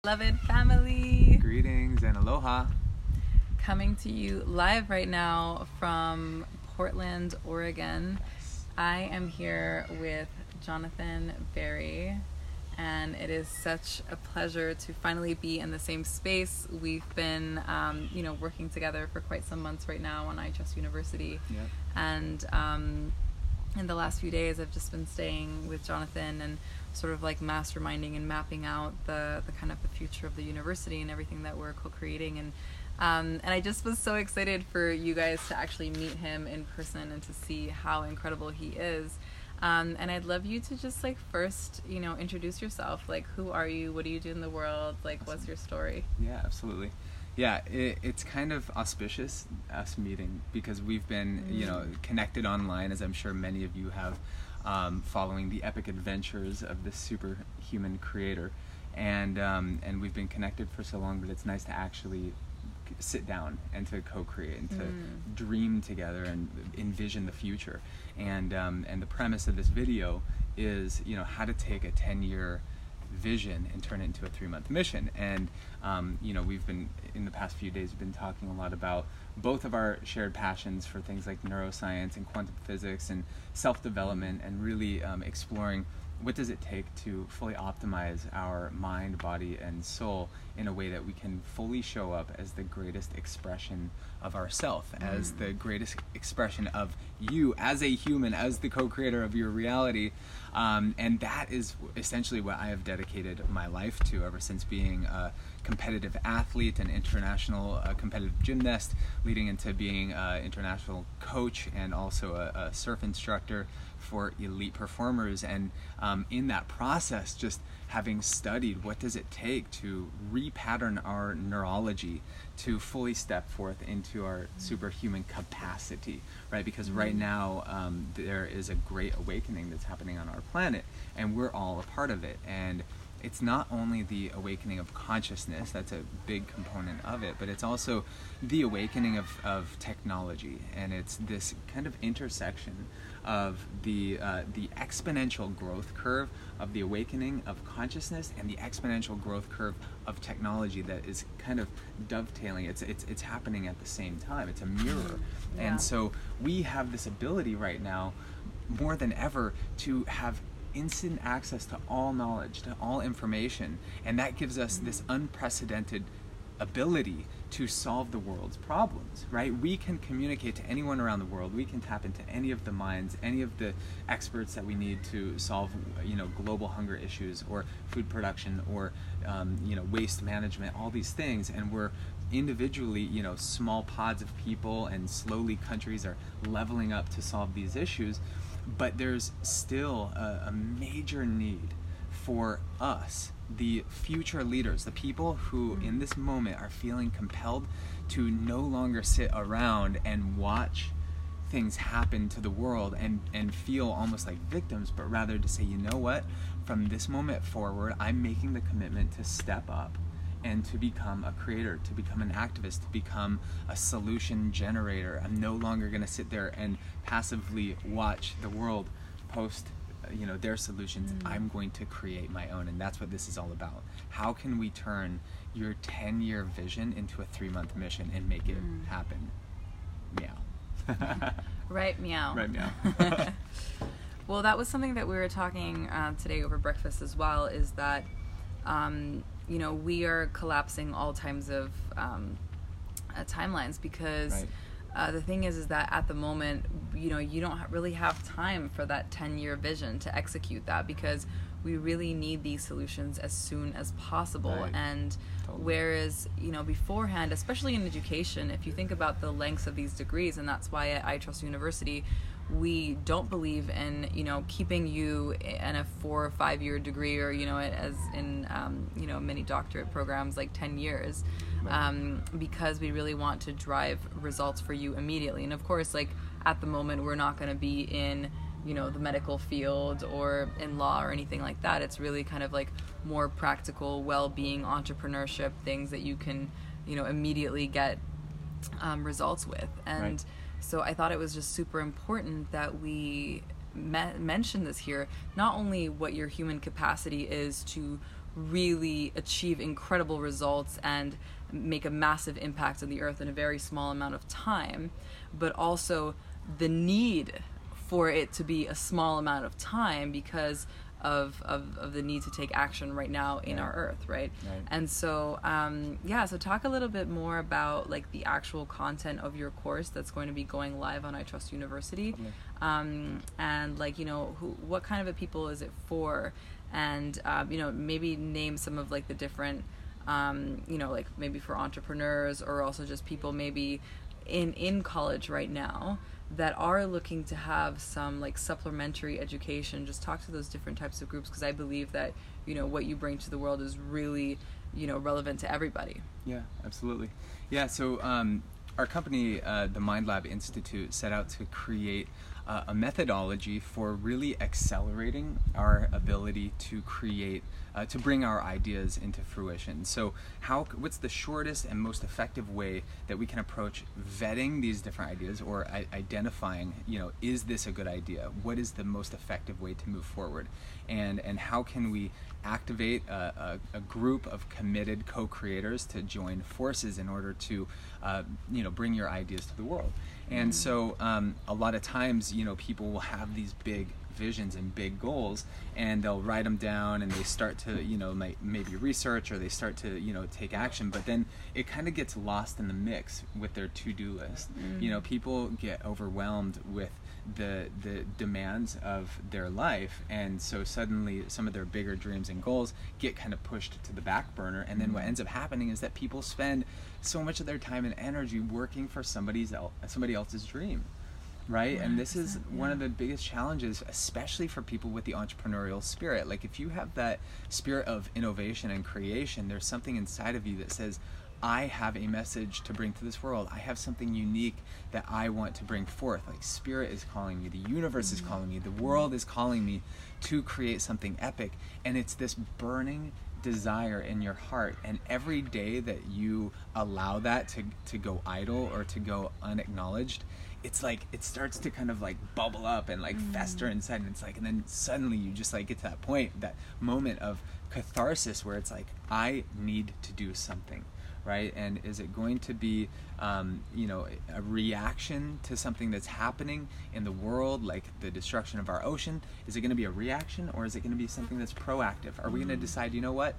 Beloved family, Greetings and aloha. coming to you live right now from Portland, Oregon. I am here with Jonathan Berry, and it is such a pleasure to finally be in the same space. We've been, working together for quite some months right now on I Trust University, Yep. and in the last few days I've just been staying with Jonathan and sort of like masterminding and mapping out the kind of the future of the university and everything that we're co-creating, and I just was so excited for you guys to actually meet him in person and to see how incredible he is. And I'd love you to just first, introduce yourself. Like, who are you? What do you do in the world? Like, what's your story? Yeah, absolutely. Yeah, it's kind of auspicious, us meeting, because we've been, connected online, as I'm sure many of you have, following the epic adventures of this superhuman creator. And we've been connected for so long, but it's nice to actually sit down and to co-create and to dream together and envision the future. And the premise of this video is, how to take a 10-year vision and turn it into a 3-month mission. And we've been, in the past few days, been talking a lot about both of our shared passions for things like neuroscience and quantum physics and self-development, and really exploring what does it take to fully optimize our mind, body, and soul in a way that we can fully show up as the greatest expression of ourself, as the greatest expression of you as a human, as the co-creator of your reality. And that is essentially what I have dedicated my life to ever since being a competitive athlete, an international competitive gymnast, leading into being an international coach and also a surf instructor for elite performers. And in that process, just having studied what does it take to repattern our neurology to fully step forth into our superhuman capacity, right? Because right now there is a great awakening that's happening on our planet, and we're all a part of it. And it's not only the awakening of consciousness, that's a big component of it, but it's also the awakening of technology. And it's this kind of intersection of the exponential growth curve of the awakening of consciousness and the exponential growth curve of technology that is kind of dovetailing. It's happening at the same time. It's a mirror. Yeah. And so we have this ability right now, more than ever, to have instant access to all knowledge, to all information, and that gives us this unprecedented ability to solve the world's problems, right? We can communicate to anyone around the world. We can tap into any of the minds, any of the experts that we need to solve, global hunger issues or food production or, waste management, all these things. And we're individually, small pods of people, and slowly countries are leveling up to solve these issues. But there's still a major need for us, the future leaders, the people who in this moment are feeling compelled to no longer sit around and watch things happen to the world and feel almost like victims, but rather to say, you know what, from this moment forward, I'm making the commitment to step up and to become a creator, to become an activist, to become a solution generator. I'm no longer going to sit there and passively watch the world post their solutions. I'm going to create my own, and that's what this is all about. How can we turn your 10-year vision into a 3-month mission and make it happen? Meow. Right, meow. Right, meow. Well, that was something that we were talking today over breakfast as well, is that we are collapsing all times of timelines, because the thing is that at the moment, you don't really have time for that 10-year vision to execute that, because we really need these solutions as soon as possible. Right. And Totally. Whereas, beforehand, especially in education, if you think about the lengths of these degrees, and that's why at I Trust University, we don't believe in, keeping you in a 4 or 5 year degree, or, as in, many doctorate programs, like 10 years, because we really want to drive results for you immediately. And of course, at the moment, we're not going to be in, the medical field or in law or anything like that. It's really kind of more practical, well-being, entrepreneurship, things that you can, immediately get results with. And so I thought it was just super important that we mention this here, not only what your human capacity is to really achieve incredible results and make a massive impact on the earth in a very small amount of time, but also the need for it to be a small amount of time because of the need to take action right now in our earth, right? And so so talk a little bit more about like the actual content of your course that's going to be going live on I Trust University. And like, you know, what kind of a people is it for, and you know, maybe name some of like the different you know, like maybe for entrepreneurs or also just people maybe in college right now that are looking to have some like supplementary education. Just talk to those different types of groups, because I believe that, you know, what you bring to the world is really, you know, relevant to everybody. Yeah, absolutely. Yeah, so our company, the Mind Lab Institute, set out to create a methodology for really accelerating our ability to create, to bring our ideas into fruition. So what's the shortest and most effective way that we can approach vetting these different ideas, or identifying, you know, is this a good idea? What is the most effective way to move forward? And how can we activate a group of committed co-creators to join forces in order to, you know, bring your ideas to the world? And so a lot of times, you know, people will have these big visions and big goals, and they'll write them down, and they start to, you know, maybe research, or they start to, you know, take action, but then it kind of gets lost in the mix with their to-do list. You know, people get overwhelmed with the demands of their life, and so suddenly some of their bigger dreams and goals get kind of pushed to the back burner, and then what ends up happening is that people spend so much of their time and energy working for somebody else's dream, right? And this is one of the biggest challenges, especially for people with the entrepreneurial spirit. Like, if you have that spirit of innovation and creation, there's something inside of you that says, I have a message to bring to this world. I have something unique that I want to bring forth. Like, spirit is calling me, the universe is calling me, the world is calling me to create something epic. And it's this burning desire in your heart, and every day that you allow that to go idle or to go unacknowledged, it's like it starts to kind of like bubble up and like fester inside, and it's like, and then suddenly you just like get to that point, that moment of catharsis where it's like, I need to do something, right? And is it going to be you know, a reaction to something that's happening in the world, like the destruction of our ocean? Is it going to be a reaction, or is it going to be something that's proactive? Are we going to decide, you know what,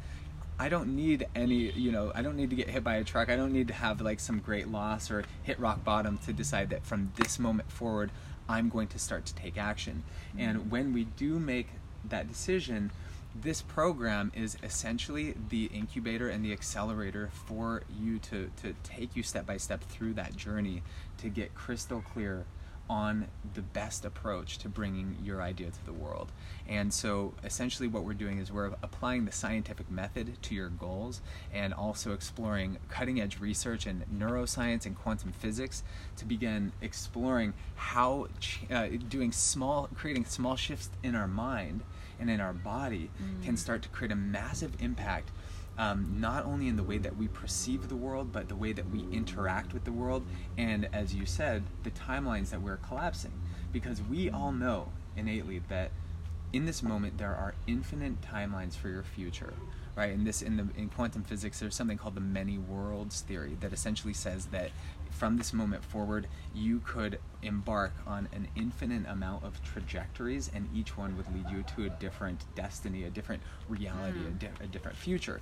I don't need any, you know, I don't need to get hit by a truck, I don't need to have like some great loss or hit rock bottom to decide that from this moment forward I'm going to start to take action. And when we do make that decision, this program is essentially the incubator and the accelerator for you to take you step by step through that journey to get crystal clear on the best approach to bringing your idea to the world. And so essentially what we're doing is we're applying the scientific method to your goals, and also exploring cutting edge research in neuroscience and quantum physics to begin exploring how creating small shifts in our mind and in our body can start to create a massive impact, not only in the way that we perceive the world, but the way that we interact with the world, and, as you said, the timelines that we're collapsing. Because we all know innately that in this moment there are infinite timelines for your future, right? And in quantum physics, there's something called the many worlds theory that essentially says that from this moment forward, you could embark on an infinite amount of trajectories, and each one would lead you to a different destiny, a different reality, a different future.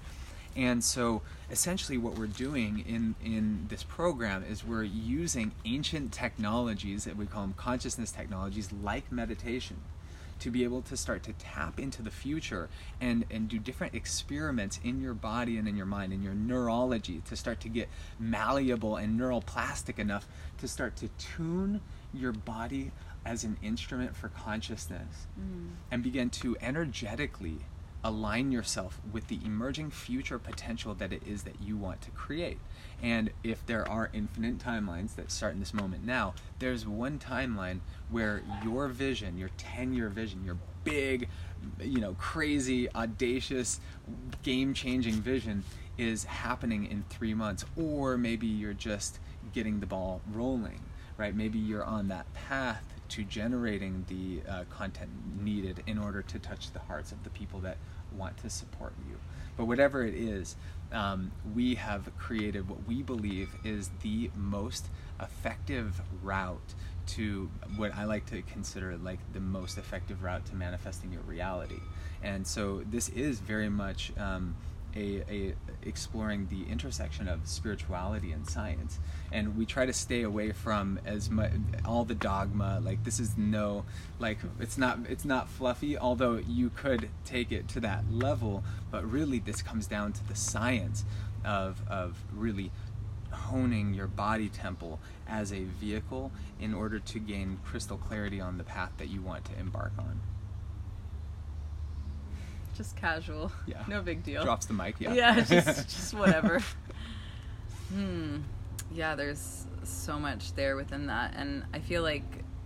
And so essentially what we're doing in this program is we're using ancient technologies, that we call them consciousness technologies, like meditation, to be able to start to tap into the future and do different experiments in your body and in your mind, in your neurology, to start to get malleable and neuroplastic enough to start to tune your body as an instrument for consciousness, and begin to energetically align yourself with the emerging future potential that it is that you want to create. And if there are infinite timelines that start in this moment now, there's one timeline where your vision, your 10-year vision, your big, you know, crazy, audacious, game-changing vision is happening in 3 months. Or maybe you're just getting the ball rolling, right? Maybe you're on that path to generating the content needed in order to touch the hearts of the people that want to support you. But whatever it is, we have created what we believe is the most effective route to what I like to consider like the most effective route to manifesting your reality. And so this is very much a exploring the intersection of spirituality and science, and we try to stay away from as much all the dogma. Like, this is no, like, it's not fluffy, although you could take it to that level, but really this comes down to the science of really honing your body temple as a vehicle in order to gain crystal clarity on the path that you want to embark on. Just casual. Yeah. No big deal. Drops the mic, yeah. Yeah, just whatever. Yeah, there's so much there within that. And I feel like,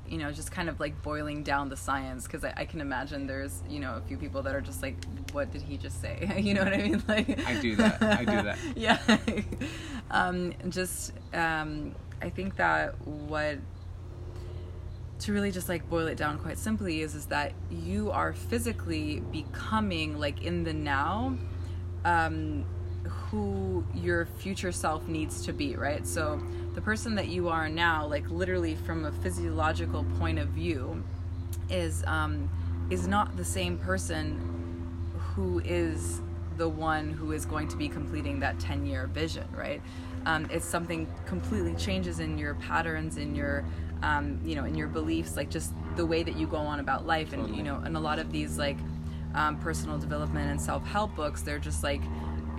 you know, just kind of like boiling down the science, because I can imagine there's, you know, a few people that are just like, what did he just say? You know what I mean? Like, I do that. Yeah. I think that to really just like boil it down quite simply is that you are physically becoming, like, in the now, who your future self needs to be, right? So the person that you are now, like, literally from a physiological point of view, is not the same person who is the one who is going to be completing that 10-year vision, right? It's something completely changes in your patterns, in your you know, in your beliefs, like just the way that you go on about life. And, you know, and a lot of these like personal development and self-help books, they're just like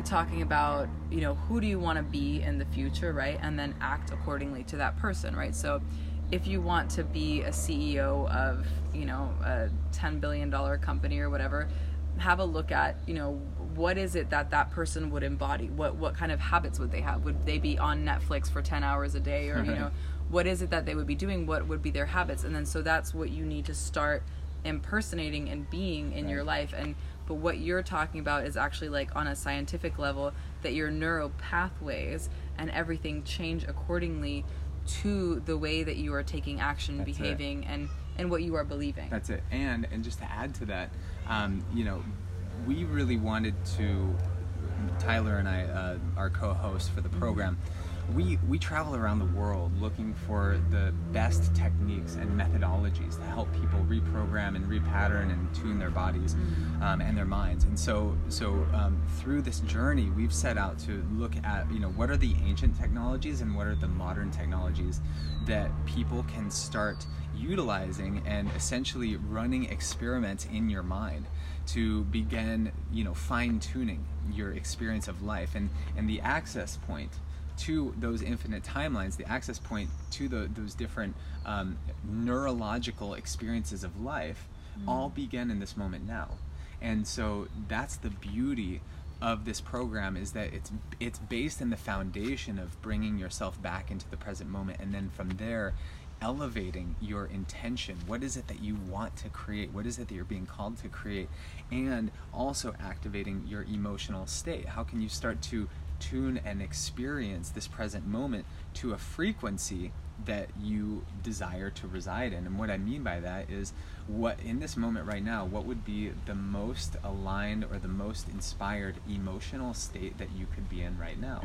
talking about, you know, who do you want to be in the future, right? And then act accordingly to that person, right? So if you want to be a CEO of, you know, a $10 billion company or whatever, have a look at, you know, what is it that person would embody? What kind of habits would they have? Would they be on Netflix for 10 hours a day? Or, you know, what is it that they would be doing? What would be their habits? And then so that's what you need to start impersonating and being in your life. But what you're talking about is actually like on a scientific level, that your neural pathways and everything change accordingly to the way that you are taking action, that's behaving, and what you are believing. That's it. And just to add to that, you know, we really wanted to, Tyler and I, our co-host for the program, we travel around the world looking for the best techniques and methodologies to help people reprogram and repattern and tune their bodies and their minds. And so through this journey, we've set out to look at, you know, what are the ancient technologies and what are the modern technologies that people can start utilizing and essentially running experiments in your mind to begin, you know, fine-tuning your experience of life. And the access point to those infinite timelines, the access point to those different neurological experiences of life, all begin in this moment now. And so that's the beauty of this program, is that it's based in the foundation of bringing yourself back into the present moment, and then from there elevating your intention. What is it that you want to create? What is it that you're being called to create? And also activating your emotional state. How can you start to tune and experience this present moment to a frequency that you desire to reside in? And what I mean by that is, what in this moment right now, what would be the most aligned or the most inspired emotional state that you could be in right now?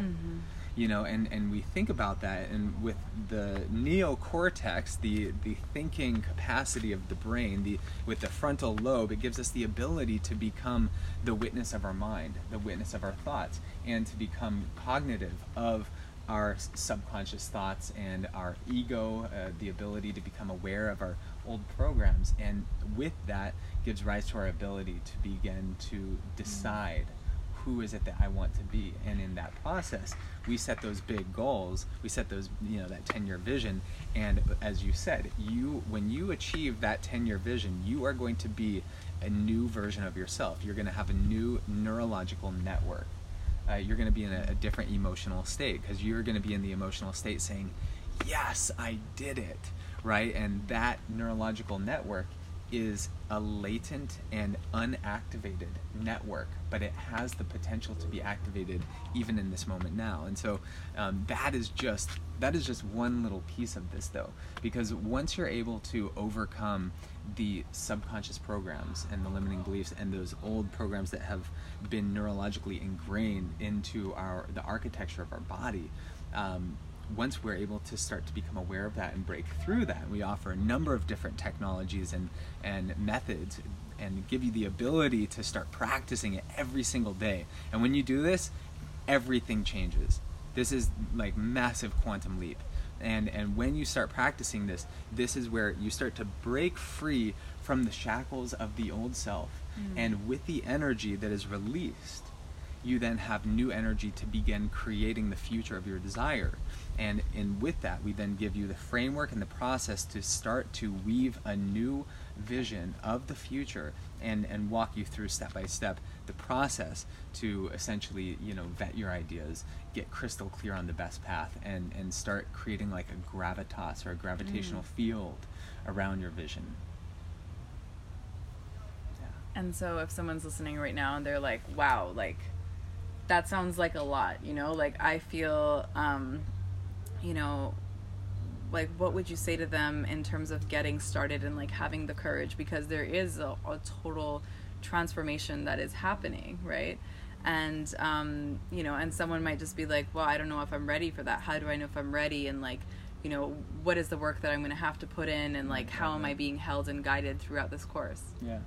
You know, and we think about that, and with the neocortex, the thinking capacity of the brain, with the frontal lobe, it gives us the ability to become the witness of our mind, the witness of our thoughts, and to become cognitive of our subconscious thoughts and our ego, the ability to become aware of our old programs. And with that gives rise to our ability to begin to decide who is it that I want to be. And in that process, we set those big goals, we set those, you know, that 10-year vision. And as you said, when you achieve that 10-year vision, you are going to be a new version of yourself. You're going to have a new neurological network. You're going to be in a different emotional state, because you're going to be in the emotional state saying, yes, I did it, right? And that neurological network is a latent and unactivated network, but it has the potential to be activated even in this moment now. And so that is just one little piece of this, though, because once you're able to overcome the subconscious programs and the limiting beliefs and those old programs that have been neurologically ingrained into the architecture of our body, once we're able to start to become aware of that and break through that, we offer a number of different technologies and methods, and give you the ability to start practicing it every single day. And when you do this, everything changes. This is like massive quantum leap. And when you start practicing this is where you start to break free from the shackles of the old self. And with the energy that is released, you then have new energy to begin creating the future of your desire. And with that, we then give you the framework and the process to start to weave a new vision of the future, and walk you through step by step the process to essentially, vet your ideas, get crystal clear on the best path, and start creating like a gravitas or a gravitational field around your vision. Yeah. And so if someone's listening right now and they're like, wow, like that sounds like a lot, like I feel, like what would you say to them in terms of getting started and like having the courage, because there is a total transformation that is happening, right? And and someone might just be like, well, I don't know if I'm ready for that. How do I know if I'm ready? And like, what is the work that I'm going to have to put in, and like how am I being held and guided throughout this course? Yeah,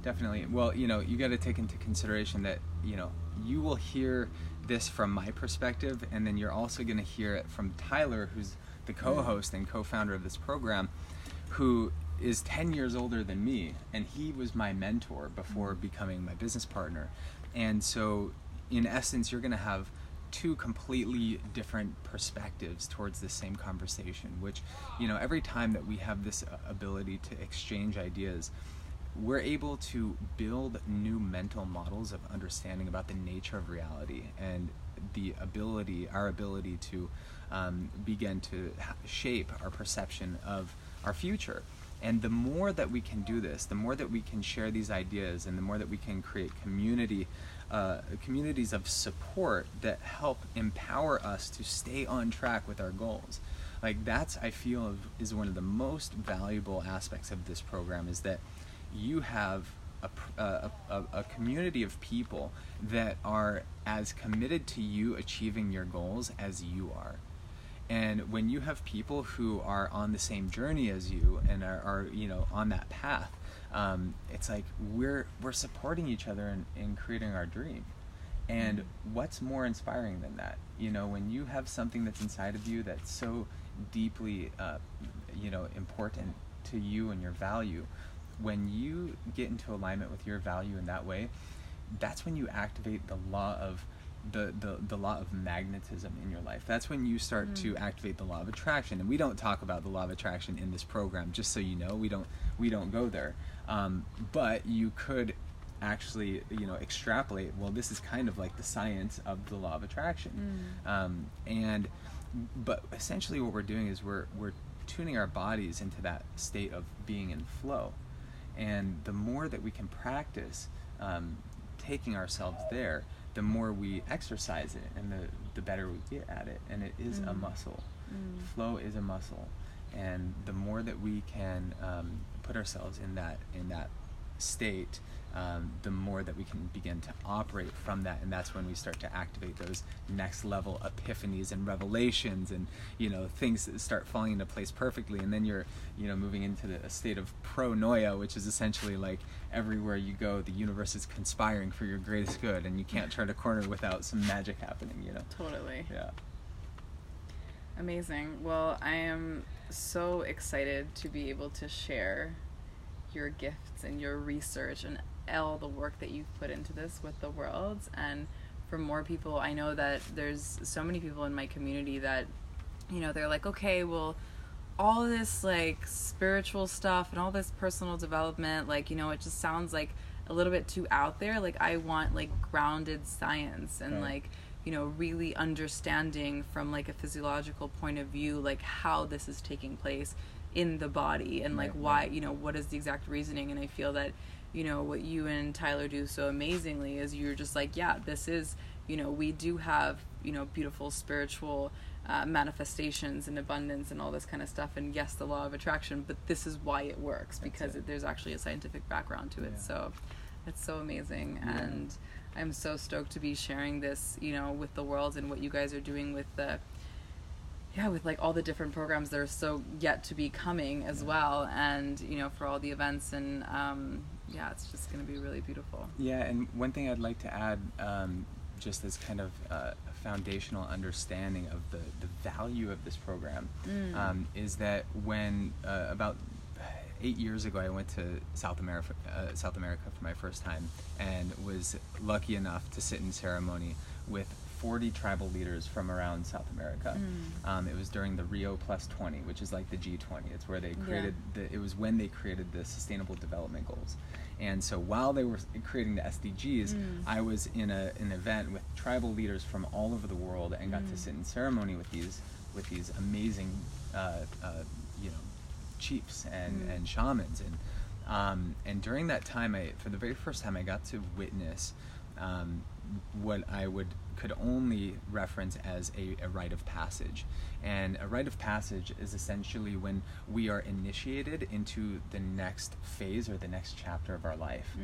definitely. Well, you got to take into consideration that you will hear this from my perspective, and then you're also going to hear it from Tyler, who's the co-host and co-founder of this program, who is 10 years older than me, and he was my mentor before becoming my business partner. And so in essence, you're going to have two completely different perspectives towards the same conversation, which, every time that we have this ability to exchange ideas, we're able to build new mental models of understanding about the nature of reality, and our ability to begin to shape our perception of our future. And the more that we can do this, the more that we can share these ideas, and the more that we can create communities of support that help empower us to stay on track with our goals. Like that's, I feel, is one of the most valuable aspects of this program, is that you have a community of people that are as committed to you achieving your goals as you are. And when you have people who are on the same journey as you and are on that path, it's like we're supporting each other in creating our dream. And what's more inspiring than that? When you have something that's inside of you that's so deeply important to you and your value, when you get into alignment with your value in that way, that's when you activate the law of the law of magnetism in your life. That's when you start to activate the law of attraction. And we don't talk about the law of attraction in this program, just so you know. We don't go there. But you could actually extrapolate, well, this is kind of like the science of the law of attraction. But essentially what we're doing is we're tuning our bodies into that state of being in flow. And the more that we can practice taking ourselves there, the more we exercise it, and the better we get at it. And it is a muscle. Flow is a muscle. And the more that we can put ourselves in that state, the more that we can begin to operate from that. And that's when we start to activate those next level epiphanies and revelations, and things that start falling into place perfectly. And then you're moving into a state of pronoia, which is essentially like everywhere you go, the universe is conspiring for your greatest good, and you can't turn a corner without some magic happening. Totally. Yeah. Amazing. Well, I am so excited to be able to share your gifts and your research and all the work that you've put into this with the world. And for more people, I know that there's so many people in my community that they're like, okay, well, all this like spiritual stuff and all this personal development, like it just sounds like a little bit too out there. Like I want like grounded science and like really understanding from like a physiological point of view, like how this is taking place in the body, and like Right, why, right. you know, what is the exact reasoning. And I feel that, you know, what you and Tyler do so amazingly is you're just like, yeah, this is, you know, we do have, you know, beautiful spiritual manifestations and abundance and all this kind of stuff, and yes, the law of attraction, but this is why it works, because there's actually a scientific background to it. Yeah. So it's so amazing. Yeah. And I'm so stoked to be sharing this, you know, with the world, and what you guys are doing with the, with like all the different programs that are so yet to be coming as well, and, you know, for all the events, and it's just going to be really beautiful. Yeah, and one thing I'd like to add, just as kind of a foundational understanding of the value of this program, is that when about 8 years ago I went to South America for my first time, and was lucky enough to sit in ceremony with 40 tribal leaders from around South America. It was during the Rio Plus 20, which is like the G20. It's where they created it was when they created the Sustainable Development Goals. And so while they were creating the SDGs, I was in an event with tribal leaders from all over the world, and got to sit in ceremony with these amazing you know, chiefs and shamans, and during that time, for the very first time, I got to witness what I could only reference as a rite of passage. And a rite of passage is essentially when we are initiated into the next phase or the next chapter of our life.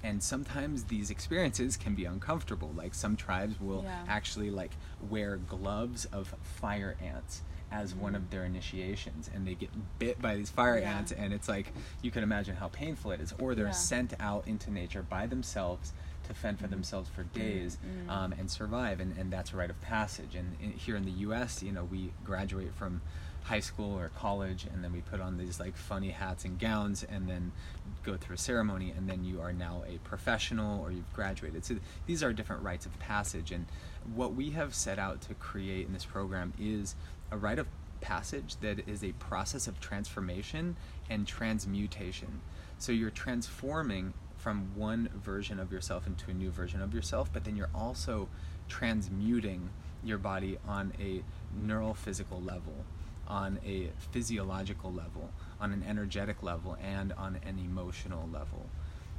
And sometimes these experiences can be uncomfortable. Like some tribes will actually like wear gloves of fire ants as one of their initiations, and they get bit by these fire ants, and it's like, you can imagine how painful it is. Or they're sent out into nature by themselves to fend for themselves for days and survive, and that's a rite of passage. And here in the US, you know, we graduate from high school or college, and then we put on these like funny hats and gowns, and then go through a ceremony, and then you are now a professional, or you've graduated. So these are different rites of passage, and what we have set out to create in this program is a rite of passage that is a process of transformation and transmutation. So you're transforming from one version of yourself into a new version of yourself, but then you're also transmuting your body on a neurophysical level, on a physiological level, on an energetic level, and on an emotional level.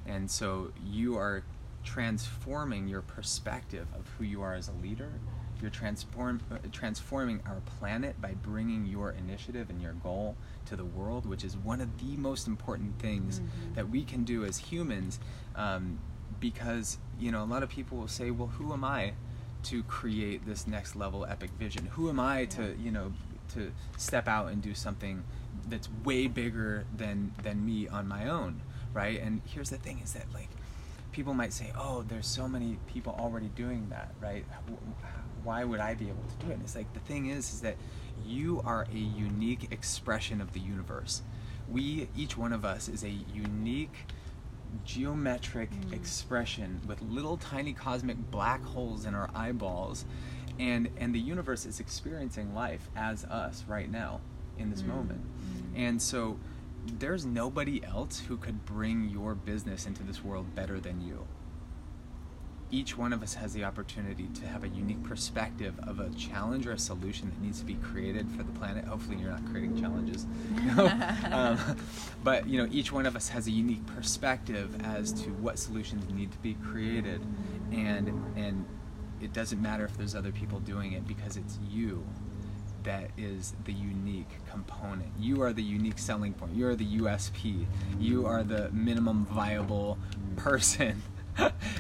And so you are transforming your perspective of who you are as a leader. You're transforming our planet by bringing your initiative and your goal to the world, which is one of the most important things that we can do as humans, because, you know, a lot of people will say, well, who am I to create this next level epic vision? Who am I to, you know, to step out and do something that's way bigger than me on my own, right? And here's the thing, is that like, people might say, oh, there's so many people already doing that, right? Why would I be able to do it? And it's like, the thing is that you are a unique expression of the universe. Each one of us is a unique geometric expression with little tiny cosmic black holes in our eyeballs, and the universe is experiencing life as us right now in this moment. And so there's nobody else who could bring your business into this world better than you. Each one of us has the opportunity to have a unique perspective of a challenge or a solution that needs to be created for the planet. Hopefully you're not creating challenges. But, you know, each one of us has a unique perspective as to what solutions need to be created. And it doesn't matter if there's other people doing it, because it's you that is the unique component. You are the unique selling point. You are the USP. You are the minimum viable person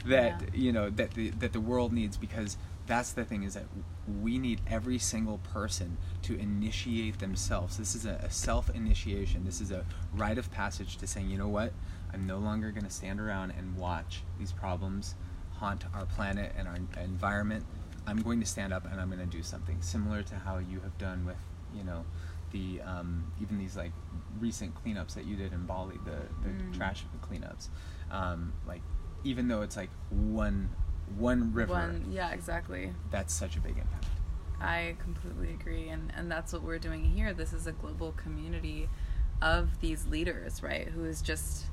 that you know that the world needs, because that's the thing, is that we need every single person to initiate themselves. This is a self-initiation. This is a rite of passage to saying, you know what, I'm no longer going to stand around and watch these problems haunt our planet and our environment. I'm going to stand up and I'm going to do something, similar to how you have done with, you know, the even these like recent cleanups that you did in Bali, the trash cleanups. Like, even though it's like one river. Yeah, exactly. That's such a big impact. I completely agree, and that's what we're doing here. This is a global community of these leaders, right? Who is just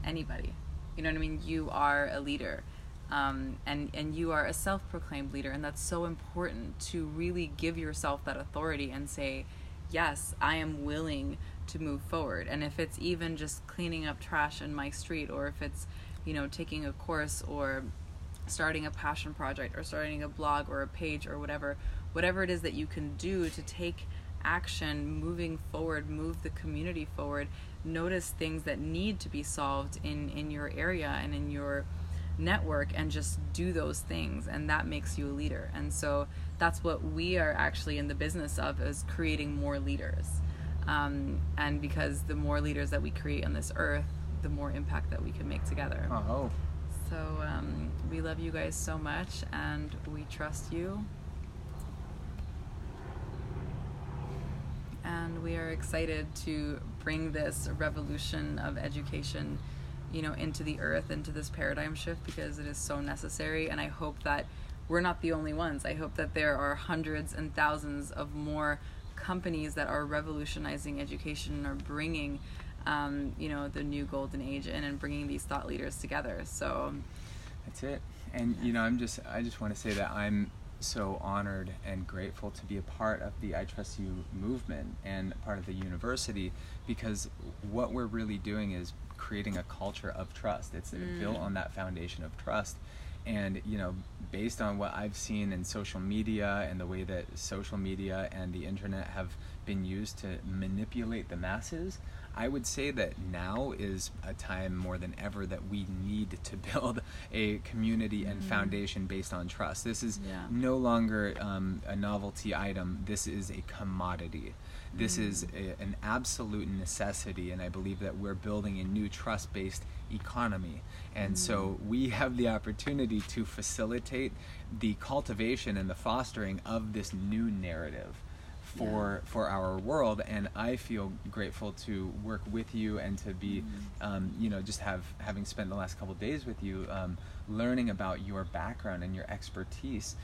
anybody. You know what I mean? You are a leader. And you are a self-proclaimed leader, and that's so important, to really give yourself that authority and say, yes, I am willing to move forward. And if it's even just cleaning up trash in my street, or if it's, you know, taking a course or starting a passion project or starting a blog or a page or whatever it is that you can do to take action, moving forward, move the community forward, notice things that need to be solved in your area and in your network, and just do those things, and that makes you a leader. And so that's what we are actually in the business of, is creating more leaders, and because the more leaders that we create on this earth, the more impact that we can make together. Oh. So we love you guys so much, and we trust you, and we are excited to bring this revolution of education, you know, into the earth, into this paradigm shift, because it is so necessary. And I hope that we're not the only ones. I hope that there are hundreds and thousands of more companies that are revolutionizing education and are bringing, you know, the new golden age in, and bringing these thought leaders together. So that's it. And you know, I just want to say that I'm so honored and grateful to be a part of the I Trust You movement and part of the university, because what we're really doing is creating a culture of trust. It's built on that foundation of trust. And you know, based on what I've seen in social media and the way that social media and the internet have been used to manipulate the masses, I would say that now is a time more than ever that we need to build a community and foundation based on trust. This is no longer a novelty item. This is a commodity. This is an absolute necessity, and I believe that we're building a new trust-based economy. And so we have the opportunity to facilitate the cultivation and the fostering of this new narrative for our world. And I feel grateful to work with you and to be you know, just having spent the last couple of days with you, learning about your background and your expertise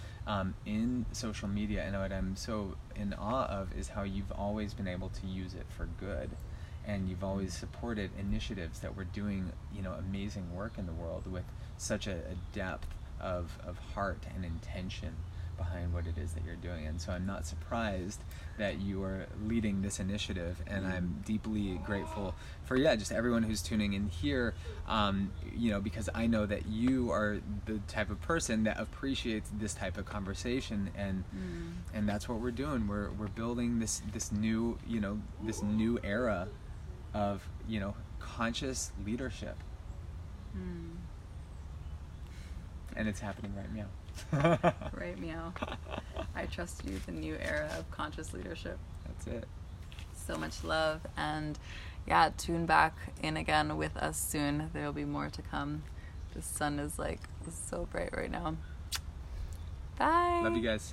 in social media. And what I'm so in awe of is how you've always been able to use it for good, and you've always supported initiatives that were doing, you know, amazing work in the world with such a depth of heart and intention behind what it is that you're doing. And so I'm not surprised that you are leading this initiative, and I'm deeply grateful for just everyone who's tuning in here, you know, because I know that you are the type of person that appreciates this type of conversation, and that's what we're doing. We're building this new, you know, this new era of, you know, conscious leadership. And it's happening right now. Right, meow. I trust you, the new era of conscious leadership. That's it. So much love, and tune back in again with us soon. There will be more to come. The sun is like so bright right now. Bye. Love you guys.